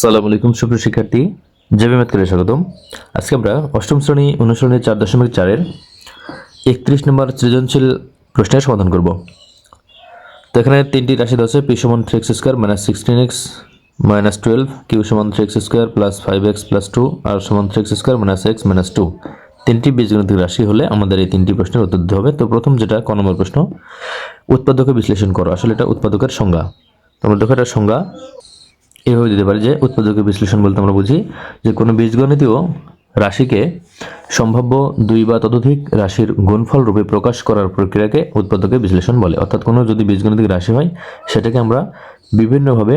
আসসালামু আলাইকুম সুপ্রিয় শিক্ষার্থী, জেবি ম্যাথ করে স্বাগতম। আজকে আমরা অষ্টম শ্রেণী অনুশীলনী 4.4-এর 31 নম্বর সৃজনশীল প্রশ্নের সমাধান করব। তো এখানে তিনটি রাশি দেওয়া আছে, p সমান 3x square minus 16x minus 12, q সমান 3x square plus 5x plus 2, r সমান 3x square minus x minus 2। তিনটি বীজগণিতিক রাশি হলে আমাদের এই তিনটি প্রশ্নের উত্তর দিতে হবে। তো প্রথম যেটা ক নম্বর প্রশ্ন, উৎপাদকে বিশ্লেষণ করো। আসলে এটা উৎপাদকের সংজ্ঞা। তোমরা দেখো এটার সংজ্ঞা এভাবে দিতে পারি যে উৎপাদকের বিশ্লেষণ বলতে আমরা বুঝি যে কোনো বীজগণিতীয় রাশিকে সম্ভাব্য দুই বা ততোধিক রাশির গুণফল রূপে প্রকাশ করার প্রক্রিয়াকে উৎপাদকের বিশ্লেষণ বলে। অর্থাৎ কোনো যদি বীজগণিতিক রাশি হয় সেটাকে আমরা বিভিন্নভাবে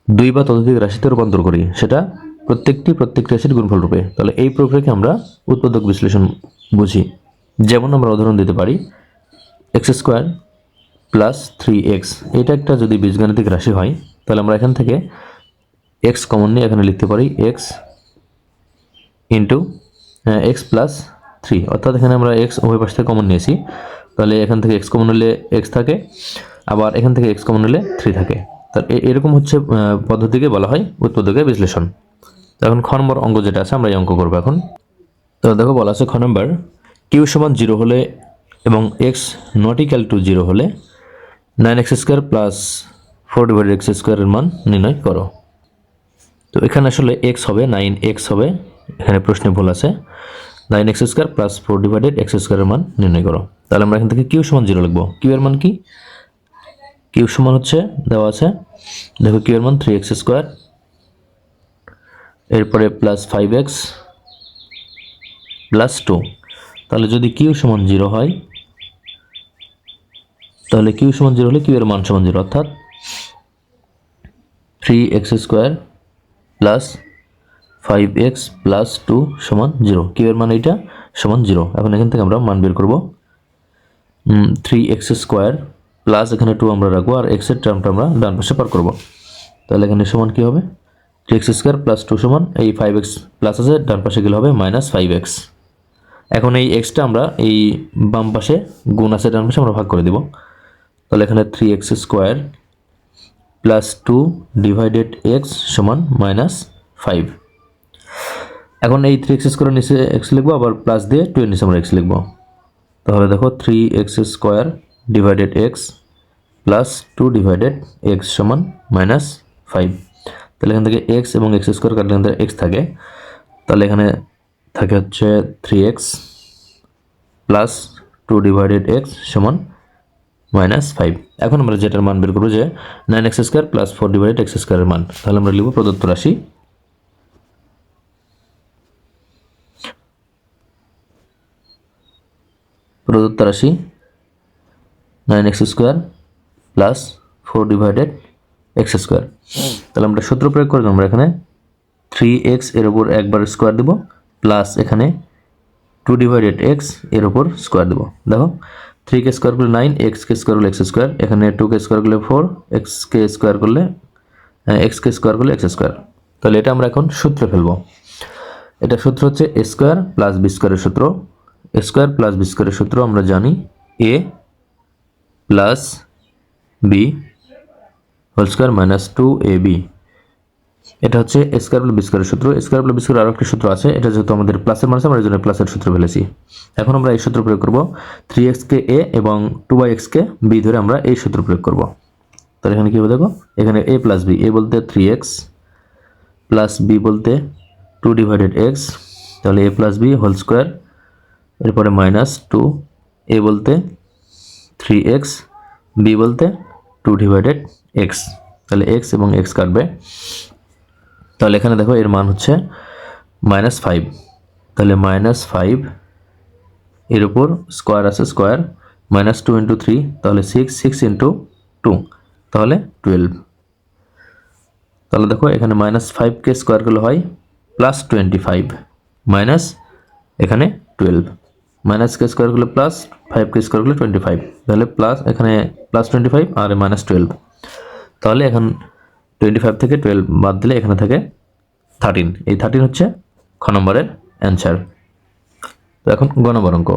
দুই বা ততোধিক রাশিতে রূপান্তর করি, সেটা প্রত্যেক রাশির গুণফল রূপে। তাহলে এই প্রক্রিয়াকে আমরা উৎপাদক বিশ্লেষণ বুঝি। যেমন আমরা উদাহরণ দিতে পারি এক্স স্কোয়ার প্লাস 3x, এটা একটা যদি বীজগণিতিক রাশি হয় তাহলে আমরা এখান থেকে x কমন নিয়ে এখানে লিখতে পারি x ইন্টু x প্লাস 3, অর্থাৎ এখানে আমরা x উভয় পাশ থেকে কমন নিয়েছি। তাহলে এখান থেকে x কমন হলে x থাকে, আবার এখান থেকে x কমন হলে 3 থাকে। তাহলে এরকম হচ্ছে পদ্ধতিকে বলা হয় উৎপাদকের বিশ্লেষণ। এখন খ নম্বর অঙ্ক যেটা আছে আমরা এই অঙ্ক করবো এখন। তো দেখো বলা আছে খ নম্বর, q সমান 0 হলে এবং x নট ইকুয়াল টু 0 হলে 9x স্কয়ার প্লাস 4/x স্কয়ারের মান নির্ণয় করো। তো এখানে আসলে x হবে 9x হবে, এখানে প্রশ্নে ভুল আছে। 9x স্কয়ার প্লাস 4/x স্কয়ারের মান নির্ণয় করো। তাহলে আমরা এখান থেকে q সমান 0 লিখব। q এর মান কি? q সমান হচ্ছে দেওয়া আছে, দেখো q এর মান 3x স্কয়ার, এরপরে প্লাস 5x প্লাস 2। তাহলে যদি q সমান 0 হয় তাহলে q সমান 0 হলে q এর মান সমান 0, অর্থাৎ 3x square plus 5x plus 2 সমান 0। q এর মান এটা সমান 0। এখন এখান থেকে আমরা মান বের করব। 3x স্কয়ার প্লাস এখানে 2 আমরা রাখবো, আর x এর টার্মটা আমরা ডান পাশে পার করব। তাহলে এখানে সমান কি হবে? 3x স্কয়ার প্লাস 2 সমান এই 5x প্লাস আছে, ডান পাশে গেলে হবে মাইনাস 5x। এখন এই xটা আমরা এই বাম পাশে গুণ আছে ডান পাশে আমরা ভাগ করে দিব। তাহলে এখানে 3x square plus 2 divided x সমান মাইনাস 5। এখন এই 3x স্কয়ারের নিচে x লিখবো, আবার প্লাস দিয়ে 2 এর নিচে আমরা x লিখবো। তাহলে দেখো 3x square divided x plus 2 divided x সমান মাইনাস 5। তাহলে এখান থেকে x এবং x স্কয়ার কাটলে এখানে x থাকে, তাহলে এখানে থাকে হচ্ছে 3x প্লাস 2 ডিভাইডেড x সমান মাইনাস 5। এখন আমরা যেটার মান বের করবো যে 9x স্কয়ার প্লাস 4/x স্কয়ারের মান। তাহলে আমরা লিখব প্রদত্ত রাশি প্রদত্ত রাশি 9x square plus 4/x square. তাহলে আমরা সূত্র প্রয়োগ করে আমরা এখানে 3x এর উপর একবার স্কয়ার দেব, প্লাস এখানে 2/x এর উপর স্কয়ার দেব। দেখো 3k স্কয়ার করলে 9, x কে স্কয়ার করলে x স্কয়ার, এখানে 2k স্কয়ার করলে 4, x কে স্কয়ার করলে x কে স্কয়ার করলে x স্কয়ার। তাহলে এটা আমরা এখন সূত্রে ফেলবো। এটা সূত্র হচ্ছে a স্কয়ার প্লাস b স্কয়ারের সূত্র। a স্কয়ার প্লাস b স্কয়ারের সূত্র আমরা জানি a plus b whole square minus 2ab। এটা হচ্ছে a স্কয়ার প্লাস b স্কয়ারের সূত্র। a square plus b square আরো একটা সূত্র আছে, এটা যেহেতু আমাদের প্লাসের মান আছে আমরা এর জন্য প্লাসের সূত্র ফেলেছি। এখন আমরা এই সূত্র প্রয়োগ করব। 3x কে a এবং 2x কে b ধরে আমরা এই সূত্র প্রয়োগ করব। তাহলে এখানে কি হবে দেখো, এখানে a প্লাস b, a বলতে 3x প্লাস b বলতে 2/x, তাহলে a plus b whole square, এরপরে মাইনাস 2, a বলতে 3x, b বলতে 2/x। তাহলে x এবং x কাটবে, তাহলে এখানে দেখো এর মান হচ্ছে মাইনাস 5। তাহলে মাইনাস 5 এর উপর স্কয়ার আছে স্কয়ার, মাইনাস 2 ইন্টু 3, তাহলে 6 ইন্টু 2, তাহলে 12। তাহলে দেখো এখানে মাইনাস 5কে স্কয়ার করলে হয় প্লাস 25 মাইনাস এখানে 12, মাইনাসকে স্কয়ার করলে প্লাস 5কে স্কয়ার করলে 25, তাহলে প্লাস এখানে প্লাস 25 আর মাইনাস 12। তাহলে এখন 25 থেকে 12 বাদ দিলে এখানে থাকে 13। এই 13 হচ্ছে খ নম্বরের অ্যান্সার। তো এখন গ নম্বর অঙ্ক।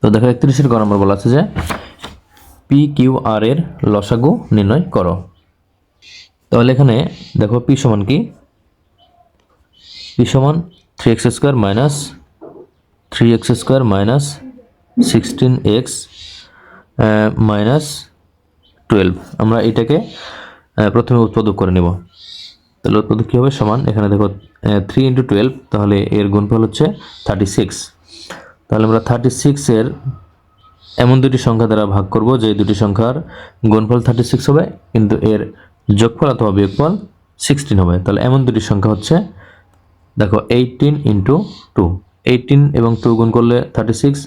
তো দেখো 31-এর গ নম্বর বলা আছে যে পি কিউ আর এর লসাগু নির্ণয় করো। তাহলে এখানে দেখো পি সমান কি, পি সমান 3x square minus 3x square minus 16x minus 12। আমরা এটাকে প্রথমে উৎপাদক করে নেব। তাহলে উৎপাদক কী হবে, সমান এখানে দেখো 3 × 12, তাহলে এর গুণফল হচ্ছে 36। তাহলে আমরা 36 এর এমন দুটি সংখ্যা দ্বারা ভাগ করব যে দুটি সংখ্যার গুণফল 36 হবে কিন্তু এর যোগফল অথবা বিয়োগফল 16 হবে। তাহলে এমন দুটি সংখ্যা হচ্ছে দেখো 18 × 2, 18 এবং 2 গুণ করলে 36,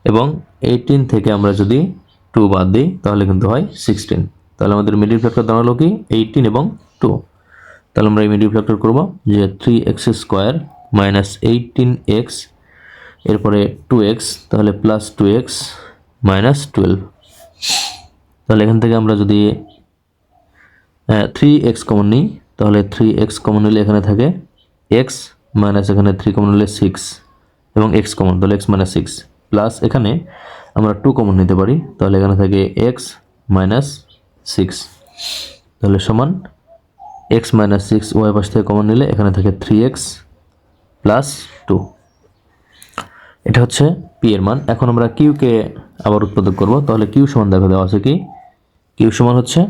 এবং 18 থেকে আমরা যদি 2 বাদ দিই তাহলে কিন্তু হয় 16। তাহলে আমাদের মিডিল ফ্যাক্টর দাঁড়ালো কি 18 এবং 2। তাহলে আমরা এই মিডিল ফ্যাক্টর করব যে 3x স্কোয়ার মাইনাস 18x, এরপরে 2x, তাহলে প্লাস 2x মাইনাস 12। তাহলে এখান থেকে আমরা যদি 3x কমন নিই তাহলে 3x কমন নিলে এখানে থাকে x মাইনাস এখানে 3 কমন নিলে 6 এবং x কমন, তাহলে x মাইনাস 6, প্লাস এখানে আমরা 2 কমন নিতে পারি তাহলে এখানে থাকে x মাইনাস 6। তাহলে সমান x মাইনাস 6 ওয়াই পাশ থেকে কমন নিলে এখানে থাকে 3x প্লাস 2। এটা হচ্ছে p এর মান। এখন আমরা q কে আবার উৎপাদক করব। তাহলে q সমান দেখো দেওয়া আছে কি, q সমান হচ্ছে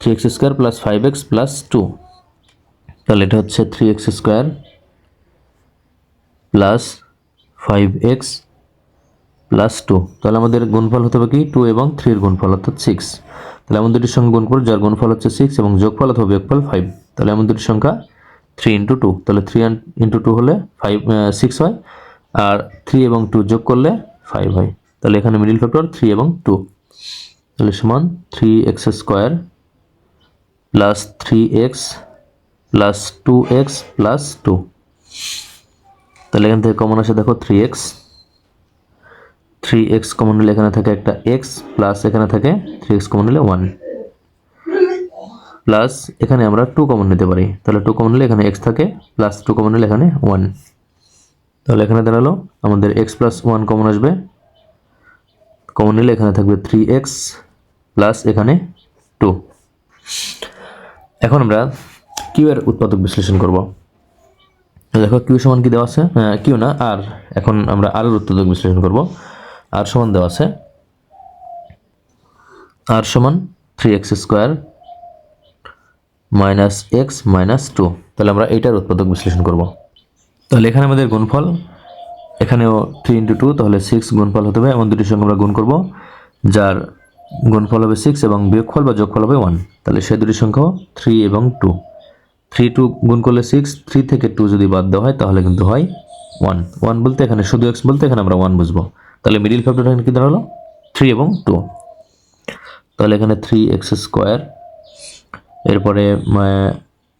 3x square plus 5x plus 2। তাহলে এটা হচ্ছে 3x square plus 5x plus 2। তাহলে আমাদের গুণফল হতে হবে কি 2 এবং 3 এর গুণফল অর্থাৎ 6। তাহলে এমন দুটির সঙ্গে গুণ করব যার গুণফল হচ্ছে 6 এবং যোগফল অথবা বিয়োগফল 5। তাহলে এমন দুটির সংখ্যা 3 × 2, তাহলে 3 × 2 হলে 6 হয়, আর 3 এবং 2 যোগ করলে 5 হয়। তাহলে এখানে মিডিল ফ্যাক্টর 3 এবং 2। তাহলে সমান 3x square plus 3x plus 2x plus 2। তাহলে এখান থেকে কমন আসে দেখো 3x কমন নিলে এখানে থাকে একটা x, প্লাস এখানে থাকে 3x কমন নিলে 1, প্লাস এখানে আমরা 2 কমন নিতে পারি, তাহলে 2 কমন নিলে এখানে x থাকে, প্লাস 2 কমন নিলে এখানে 1। তাহলে এখানে দাঁড়ালো আমাদের x প্লাস 1 কমন আসবে, কমন নিলে এখানে থাকবে 3x প্লাস এখানে 2। এখন আমরা q এর উৎপাদক বিশ্লেষণ করব। দেখো q সমান কি দেওয়া আছে, q না r, এখন আমরা r এর উৎপাদক বিশ্লেষণ করব। r সমান দেওয়া আছে, r সমান 3x square minus x minus 2। তাহলে আমরা এইটার উৎপাদক বিশ্লেষণ করব। তাহলে এখানে আমাদের গুণফল, এখানেও 3 × 2, তাহলে 6 গুণফল হতে হবে। এমন দুটির সঙ্গে আমরা গুণ করব যার গুণফল হবে 6 এবং বিয়োগফল বা যোগফল হবে 1। তাহলে সেই দুটির সংখ্যাও 3 এবং 2। 3 2 গুণ করলে 6, 3 থেকে 2 যদি বাদ দেওয়া হয় তাহলে কিন্তু হয় 1। 1 বলতে এখানে শুধু x বলতে এখানে আমরা 1 বুঝবো। তাহলে মিডিল ফ্যাক্টর এখানে কি দাঁড়ালো 3 এবং 2। তাহলে এখানে 3x স্কোয়ার, এরপরে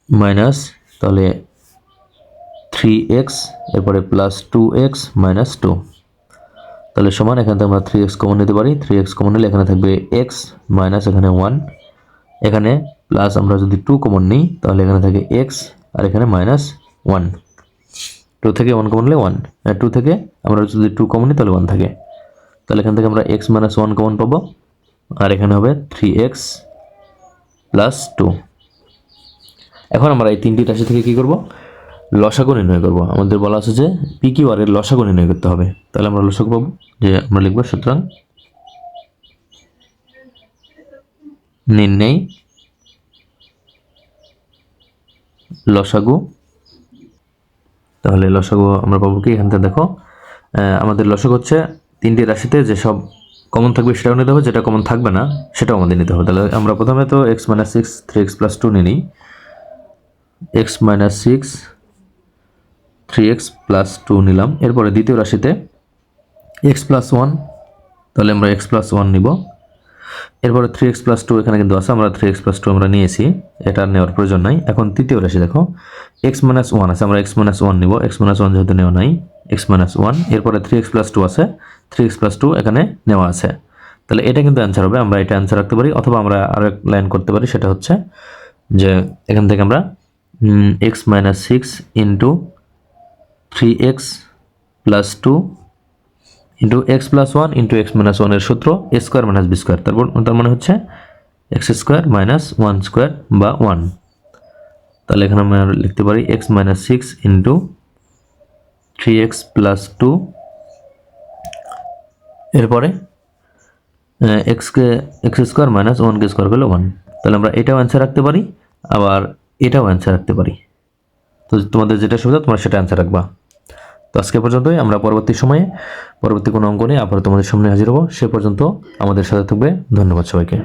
মাইনাস, তাহলে 3x, এরপরে প্লাস 2x মাইনাস 2। তাহলে সমান এখানে আমরা 3x কমন নিতে পারি, 3x কমন নিলে এখানে থাকবে x মাইনাস এখানে 1, এখানে প্লাস আমরা যদি 2 কমন নিই তাহলে এখানে থাকে x আর এখানে মাইনাস 1। 2 থেকে 1 কমন নিলে 1, 2 থেকে আমরা যদি 2 কমন নিই তাহলে 1 থাকে। তাহলে এখান থেকে আমরা x মাইনাস 1 কমন পাবো, আর এখানে হবে 3x প্লাস 2। এখন আমরা এই তিনটি রাশি থেকে কি করব, লসাগু নির্ণয় করব। আমাদের বলা আছে যে পি কিউ আর এর লসাগু নির্ণয় করতে হবে। তাহলে আমরা লসাগু পাবো, যে আমরা লিখব সুতরাং নির্ণয় লসাগু। তাহলে লসাগু আমরা পাবো কি, এখান থেকে দেখো আমাদের লসাগু হচ্ছে তিনটি রাশিতে যে সব কমন থাকবে সেটাও নিতে হবে, যেটা কমন থাকবে না সেটাও আমাদের নিতে হবে। তাহলে আমরা প্রথমে তো x মাইনাস 6 3x প্লাস 2 নিই, x মাইনাস 6 3x প্লাস 2 নিলাম। এরপরে দ্বিতীয় রাশিতে x প্লাস 1, তাহলে আমরা x প্লাস 1 নিব। এরপরে 3x প্লাস 2 এখানে কিন্তু আছে, আমরা 3x প্লাস 2 আমরা নিয়েছি, এটা নেওয়ার প্রয়োজন নাই। এখন তৃতীয় রাশি দেখো x মাইনাস 1 আছে, আমরা x মাইনাস 1 নিব, x মাইনাস 1 যেহেতু নেওয়া নাই, x মাইনাস 1। এরপরে 3x প্লাস 2 আছে, 3x প্লাস 2 এখানে নেওয়া আছে। তাহলে এটা কিন্তু অ্যান্সার হবে, আমরা এটা অ্যান্সার রাখতে পারি, অথবা আমরা আরও এক লাইন করতে পারি, সেটা হচ্ছে যে এখান থেকে আমরা x minus 6 into 3x plus 2 into x plus 1 into x minus 1 এর সূত্র a square minus b square, তার মানে হচ্ছে x স্কোয়ার মাইনাস 1 স্কোয়ার বা 1। তাহলে এখানে আমরা লিখতে পারি x minus six into 3x plus 2, এরপরে এক্সকে এক্স স্কোয়ার মাইনাস 1কে স্কোয়ার করলে 1। তাহলে আমরা এটাও অ্যান্সার রাখতে পারি, আবার এটাও অ্যান্সার রাখতে পারি। তো তোমাদের যেটা সুবিধা তোমরা সেটা অ্যান্সার রাখবা। তো আজকে পর্যন্তই, আমরা পরবর্তী সময়ে পরবর্তী কোনো অঙ্ক নিয়ে আবার তোমাদের সামনে হাজির হবো। সে পর্যন্ত আমাদের সাথে থাকবে। ধন্যবাদ সবাইকে।